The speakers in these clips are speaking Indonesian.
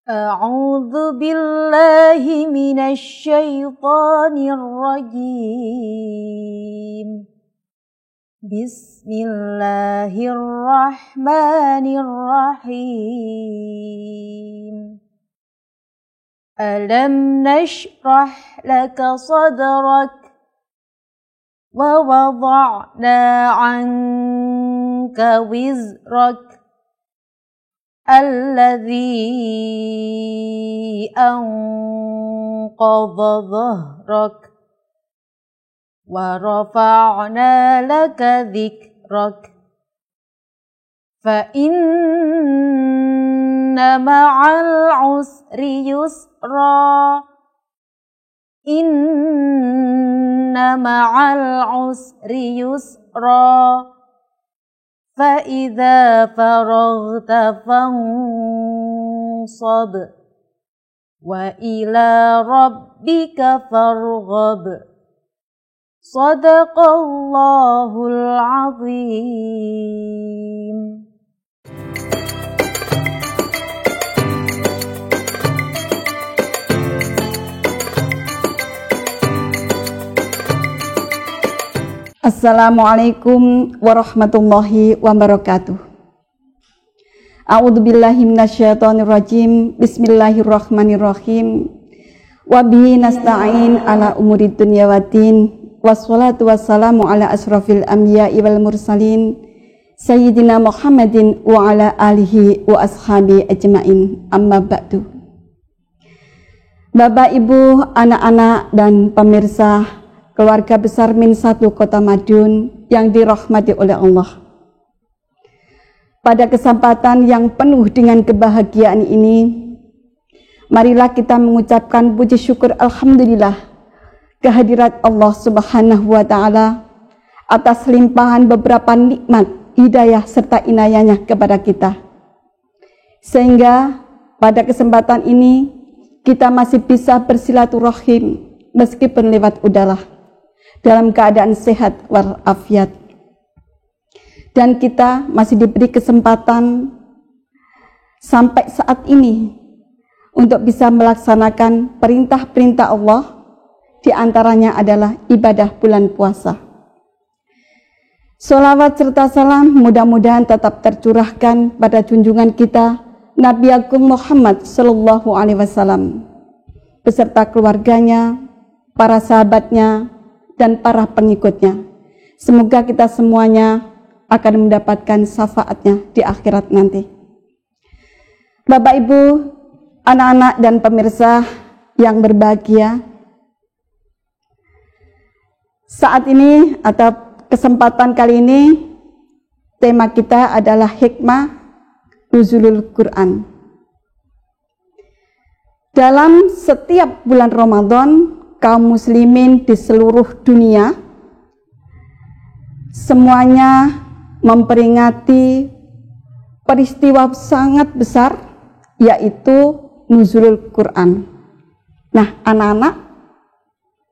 أعوذ بالله من الشيطان الرجيم بسم الله الرحمن الرحيم ألم نشرح لك صدرك ووضعنا عنك وزرك الذي أنقض ظهرك ورفعنا لك ذكرك فإن مع العسر يسرا إن مع العسر يسرا فإذا فرغت فانصب وإلى ربك فارغب صدق الله العظيم. Assalamualaikum warahmatullahi wabarakatuh. A'udzubillahi minasyaitonirrajim. Bismillahirrahmanirrahim. Wa bihi nasta'in ala umurid dunya waddin. Wassalatu wassalamu ala asrafil anbiya'i wal mursalin sayyidina Muhammadin wa ala alihi wa ashabi ajmain. Amma ba'du. Bapak, Ibu, anak-anak dan pemirsa keluarga besar Min 1 Kota Madiun yang dirahmati oleh Allah. Pada kesempatan yang penuh dengan kebahagiaan ini, marilah kita mengucapkan puji syukur alhamdulillah kehadirat Allah Subhanahu wa taala atas limpahan beberapa nikmat, hidayah serta inayahnya kepada kita. Sehingga pada kesempatan ini kita masih bisa bersilaturahim meskipun lewat udara, dalam keadaan sehat walafiat. Dan kita masih diberi kesempatan sampai saat ini untuk bisa melaksanakan perintah-perintah Allah, di antaranya adalah ibadah bulan puasa. Sholawat serta salam mudah-mudahan tetap tercurahkan pada junjungan kita Nabi Agung Muhammad Sallallahu Alaihi Wasallam beserta keluarganya, para sahabatnya, dan para pengikutnya. Semoga kita semuanya akan mendapatkan syafaatnya di akhirat nanti. Bapak, Ibu, anak-anak dan pemirsa yang berbahagia, saat ini atau kesempatan kali ini tema kita adalah hikmah nuzulul Quran. Dalam setiap bulan Ramadan, kaum muslimin di seluruh dunia semuanya memperingati peristiwa sangat besar, yaitu nuzulul Quran. Nah, anak-anak,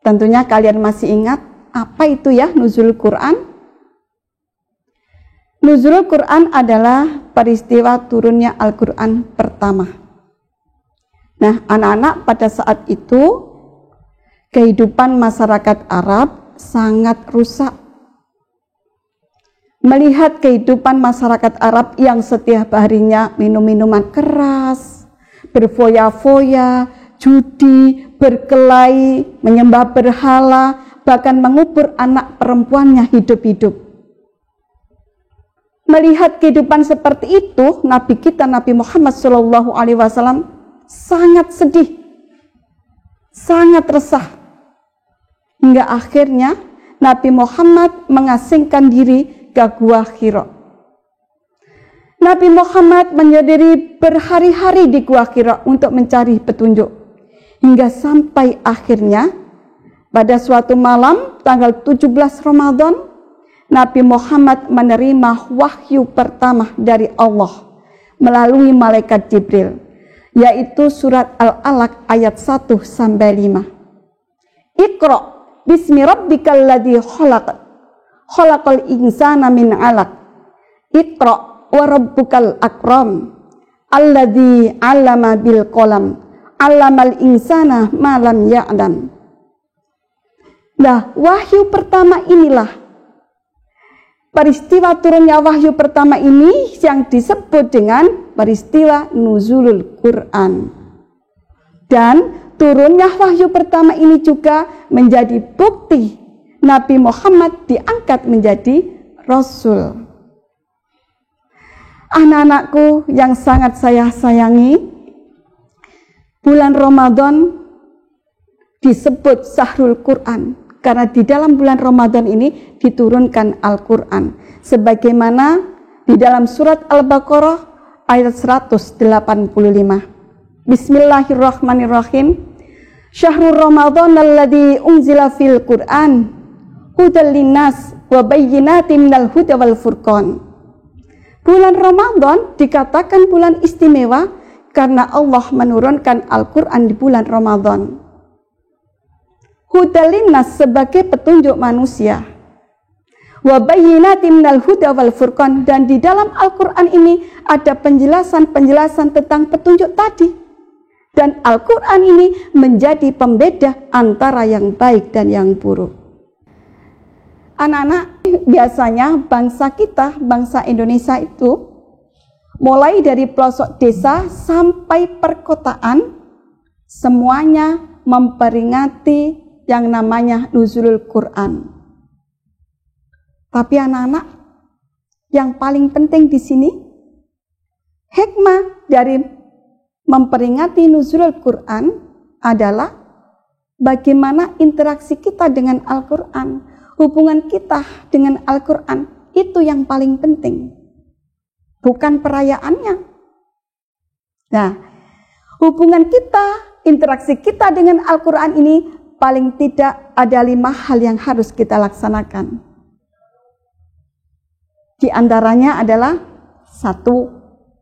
tentunya kalian masih ingat apa itu ya nuzulul Quran? Nuzulul Quran adalah peristiwa turunnya Al-Quran pertama. Nah, anak-anak, pada saat itu kehidupan masyarakat Arab sangat rusak. Melihat kehidupan masyarakat Arab yang setiap harinya minum minuman keras, berfoya-foya, judi, berkelahi, menyembah berhala, bahkan mengubur anak perempuannya hidup-hidup. Melihat kehidupan seperti itu, Nabi kita Nabi Muhammad SAW sangat sedih, sangat resah. Hingga akhirnya Nabi Muhammad mengasingkan diri ke Gua Hira. Nabi Muhammad menyendiri berhari-hari di Gua Hira untuk mencari petunjuk. Hingga sampai akhirnya pada suatu malam tanggal 17 Ramadan, Nabi Muhammad menerima wahyu pertama dari Allah melalui malaikat Jibril, yaitu surat Al-Alaq ayat 1-5. Iqra bismi rabbikal ladzi khalaq khalaqal insana min 'alaq. Iqra wa rabbukal akram Alladzi 'allama bil qalam, 'allamal insana ma lam ya'lam. Nah, wahyu pertama inilah, peristiwa turunnya wahyu pertama ini yang disebut dengan peristiwa nuzulul Quran. Dan turunnya wahyu pertama ini juga menjadi bukti Nabi Muhammad diangkat menjadi Rasul. Anak-anakku yang sangat saya sayangi, bulan Ramadan disebut Syahrul Quran karena di dalam bulan Ramadan ini diturunkan Al-Quran sebagaimana di dalam surat Al-Baqarah ayat 185. Bismillahirrahmanirrahim. Syahrul Ramadan alladzi unzila fil Quran hudal linnas wa bayyinatin minal huda wal furqan. Bulan Ramadan dikatakan bulan istimewa karena Allah menurunkan Al-Quran di bulan Ramadan. Hudal linnas sebagai petunjuk manusia. Wa bayyinatin minal huda wal furqan, dan di dalam Al-Quran ini ada penjelasan-penjelasan tentang petunjuk tadi. Dan Al-Quran ini menjadi pembeda antara yang baik dan yang buruk. Anak-anak, biasanya bangsa kita, bangsa Indonesia itu, mulai dari pelosok desa sampai perkotaan, semuanya memperingati yang namanya nuzulul Quran. Tapi anak-anak, yang paling penting di sini, hikmah dari memperingati nuzulul Quran adalah bagaimana interaksi kita dengan Al-Quran. Hubungan kita dengan Al-Quran itu yang paling penting, bukan perayaannya. Nah, hubungan kita, interaksi kita dengan Al-Quran ini paling tidak ada 5 hal yang harus kita laksanakan. Di antaranya adalah 1,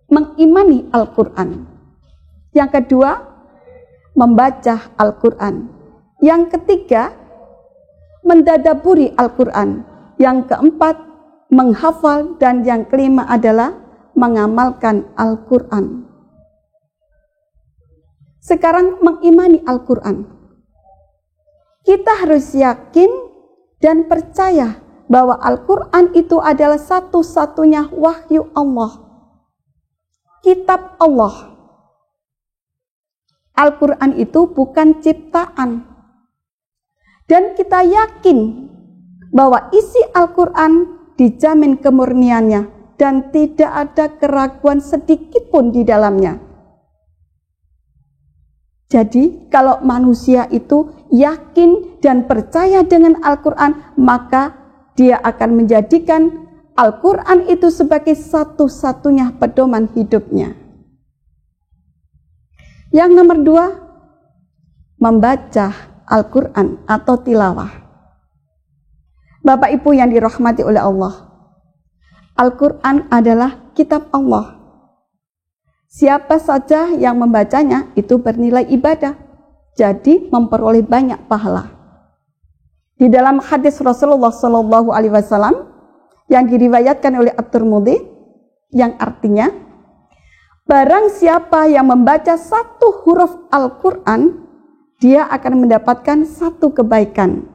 mengimani Al-Quran. Yang kedua, membaca Al-Quran. Yang ketiga, mendadaburi Al-Quran. Yang keempat, menghafal. Dan yang kelima adalah mengamalkan Al-Quran. Sekarang mengimani Al-Quran. Kita harus yakin dan percaya bahwa Al-Quran itu adalah satu-satunya wahyu Allah, kitab Allah. Al-Quran itu bukan ciptaan. Dan kita yakin bahwa isi Al-Quran dijamin kemurniannya dan tidak ada keraguan sedikit pun di dalamnya. Jadi kalau manusia itu yakin dan percaya dengan Al-Quran, maka dia akan menjadikan Al-Quran itu sebagai satu-satunya pedoman hidupnya. Yang nomor 2, membaca Al-Quran atau tilawah. Bapak Ibu yang dirahmati oleh Allah, Al-Quran adalah kitab Allah. Siapa saja yang membacanya itu bernilai ibadah, jadi memperoleh banyak pahala. Di dalam hadis Rasulullah SAW yang diriwayatkan oleh At-Tirmidzi, yang artinya, barang siapa yang membaca 1 huruf Al-Quran, dia akan mendapatkan 1 kebaikan.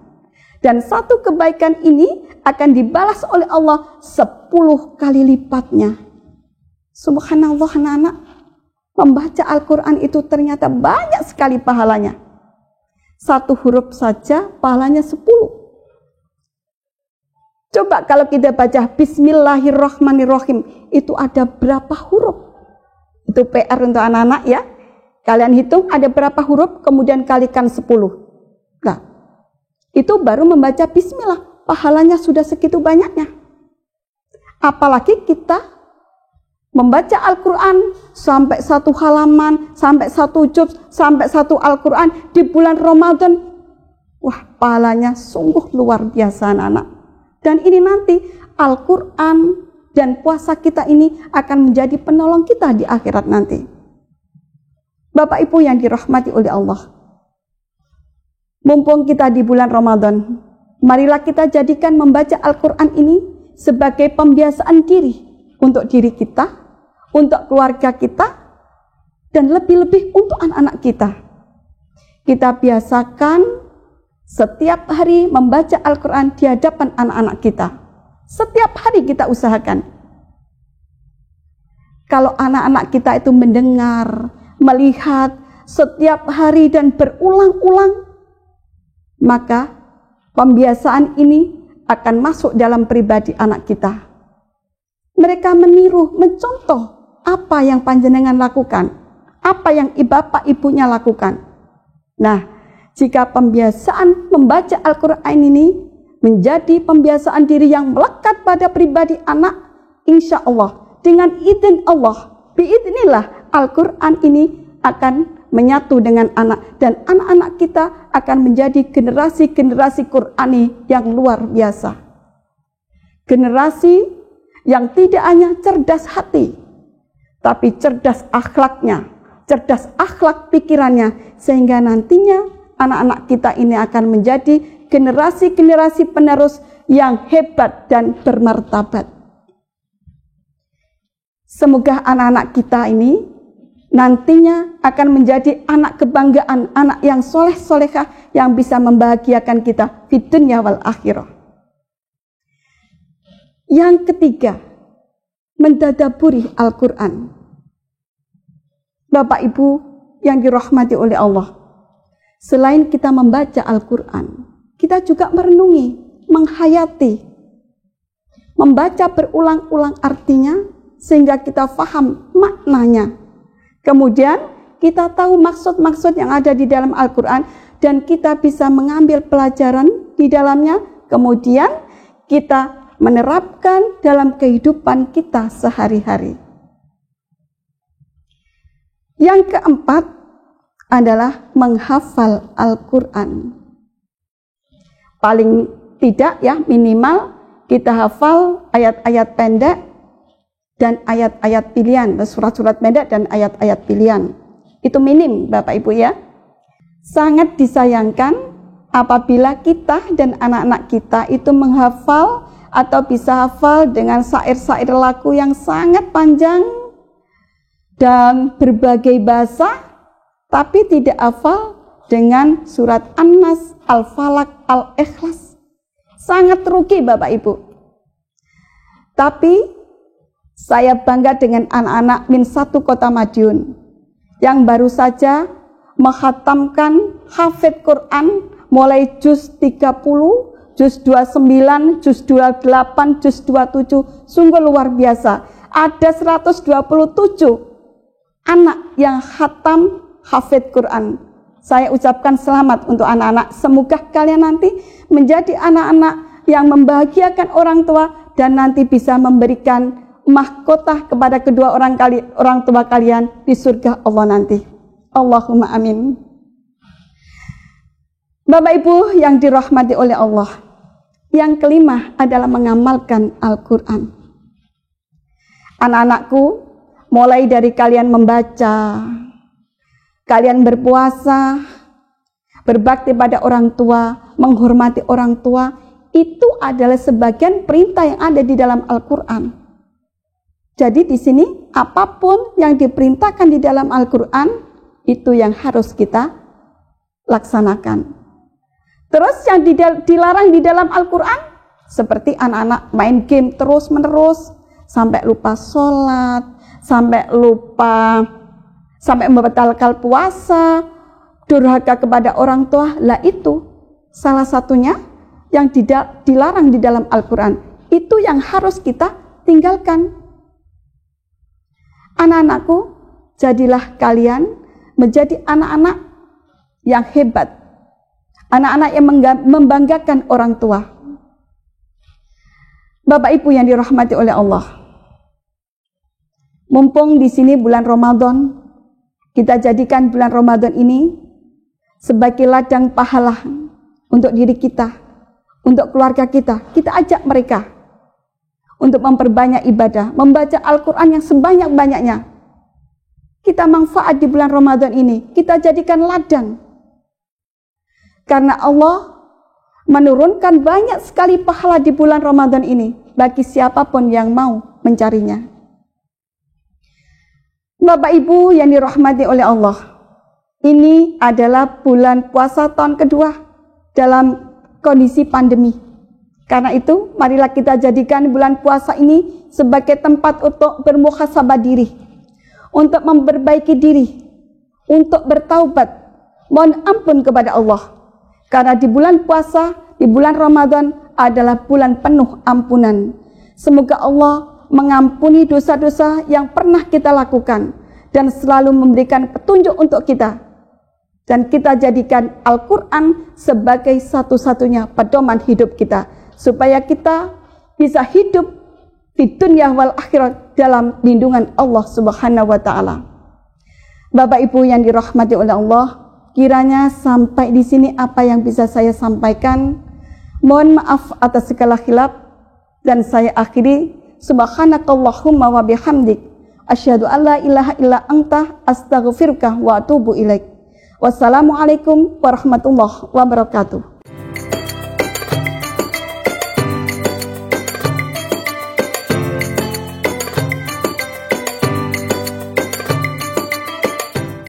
Dan 1 kebaikan ini akan dibalas oleh Allah 10 kali lipatnya. Subhanallah anak-anak, membaca Al-Quran itu ternyata banyak sekali pahalanya. 1 huruf saja pahalanya 10. Coba kalau kita baca Bismillahirrahmanirrahim, itu ada berapa huruf? Itu PR untuk anak-anak ya. Kalian hitung ada berapa huruf, kemudian kalikan 10. Nah, itu baru membaca bismillah, pahalanya sudah segitu banyaknya. Apalagi kita membaca Al-Quran sampai 1 halaman, sampai 1 juz, sampai 1 Al-Quran di bulan Ramadan. Wah, pahalanya sungguh luar biasa anak-anak. Dan ini nanti Al-Quran dan puasa kita ini akan menjadi penolong kita di akhirat nanti. Bapak Ibu yang dirahmati oleh Allah, mumpung kita di bulan Ramadan, marilah kita jadikan membaca Al-Quran ini sebagai pembiasaan diri untuk diri kita, untuk keluarga kita, dan lebih-lebih untuk anak-anak kita. Kita biasakan setiap hari membaca Al-Quran di hadapan anak-anak kita. Setiap hari kita usahakan. Kalau anak-anak kita itu mendengar, melihat setiap hari dan berulang-ulang, maka pembiasaan ini akan masuk dalam pribadi anak kita. Mereka meniru, mencontoh apa yang panjenengan lakukan, apa yang bapak ibunya lakukan. Nah, jika pembiasaan membaca Al-Quran ini menjadi pembiasaan diri yang melekat pada pribadi anak, insya Allah dengan izin Allah, biidznillah, Al-Quran ini akan menyatu dengan anak, dan anak-anak kita akan menjadi generasi-generasi Qurani yang luar biasa. Generasi yang tidak hanya cerdas hati, tapi cerdas akhlaknya, cerdas akhlak pikirannya, sehingga nantinya anak-anak kita ini akan menjadi generasi-generasi penerus yang hebat dan bermartabat. Semoga anak-anak kita ini nantinya akan menjadi anak kebanggaan, anak yang soleh-solehah yang bisa membahagiakan kita di dunia wal akhirah. Yang ketiga, mendadaburi Al-Quran. Bapak Ibu yang dirahmati oleh Allah, selain kita membaca Al-Quran, kita juga merenungi, menghayati, membaca berulang-ulang artinya, sehingga kita faham maknanya. Kemudian kita tahu maksud-maksud yang ada di dalam Al-Quran, dan kita bisa mengambil pelajaran di dalamnya, kemudian kita menerapkan dalam kehidupan kita sehari-hari. Yang keempat adalah menghafal Al-Quran. Paling tidak ya, minimal kita hafal ayat-ayat pendek dan ayat-ayat pilihan, surat-surat pendek dan ayat-ayat pilihan. Itu minim Bapak Ibu ya. Sangat disayangkan apabila kita dan anak-anak kita itu menghafal atau bisa hafal dengan syair-syair lagu yang sangat panjang dan berbagai bahasa, tapi tidak hafal dengan surat An-Nas, Al-Falaq, Al-Ikhlas. Sangat rugi Bapak Ibu. Tapi saya bangga dengan anak-anak min 1 Kota Madiun yang baru saja menghatamkan hafidz Quran mulai juz 30, juz 29, juz 28, juz 27. Sungguh luar biasa. Ada 127 anak yang khatam hafidz Quran. Saya ucapkan selamat untuk anak-anak. Semoga kalian nanti menjadi anak-anak yang membahagiakan orang tua dan nanti bisa memberikan mahkota kepada kedua orang tua kalian di surga Allah nanti. Allahumma amin. Bapak Ibu yang dirahmati oleh Allah, yang kelima adalah mengamalkan Al-Quran. Anak-anakku, mulai dari kalian membaca, kalian berpuasa, berbakti pada orang tua, menghormati orang tua, itu adalah sebagian perintah yang ada di dalam Al-Quran. Jadi di sini apapun yang diperintahkan di dalam Al-Quran itu yang harus kita laksanakan. Terus yang dilarang di dalam Al-Quran seperti anak-anak main game terus-menerus sampai lupa sholat, sampai membatalkan puasa, durhaka kepada orang tua. Lah itu salah satunya yang dilarang di dalam Al-Quran. Itu yang harus kita tinggalkan. Anak-anakku, jadilah kalian menjadi anak-anak yang hebat, anak-anak yang membanggakan orang tua. Bapak Ibu yang dirahmati oleh Allah, mumpung di sini bulan Ramadan, kita jadikan bulan Ramadan ini sebagai ladang pahala untuk diri kita, untuk keluarga kita. Kita ajak mereka untuk memperbanyak ibadah, membaca Al-Quran yang sebanyak-banyaknya. Kita manfaat di bulan Ramadan ini, kita jadikan ladang. Karena Allah menurunkan banyak sekali pahala di bulan Ramadan ini bagi siapapun yang mau mencarinya. Bapak Ibu yang dirahmati oleh Allah, ini adalah bulan puasa tahun kedua dalam kondisi pandemi. Karena itu, marilah kita jadikan bulan puasa ini sebagai tempat untuk bermuhasabah diri, untuk memperbaiki diri, untuk bertaubat, mohon ampun kepada Allah. Karena di bulan puasa, di bulan Ramadan adalah bulan penuh ampunan. Semoga Allah mengampuni dosa-dosa yang pernah kita lakukan dan selalu memberikan petunjuk untuk kita. Dan kita jadikan Al-Quran sebagai satu-satunya pedoman hidup kita, supaya kita bisa hidup di dunia wal akhirat dalam lindungan Allah Subhanahu wa Ta'ala. Bapak Ibu yang dirahmati oleh Allah, kiranya sampai di sini apa yang bisa saya sampaikan. Mohon maaf atas segala khilaf, dan saya akhiri. Subhanakallahumma wa bihamdik, asyhadu an la ilaha illa anta, astaghfiruka wa atubu ilaik. Wassalamualaikum warahmatullahi wabarakatuh.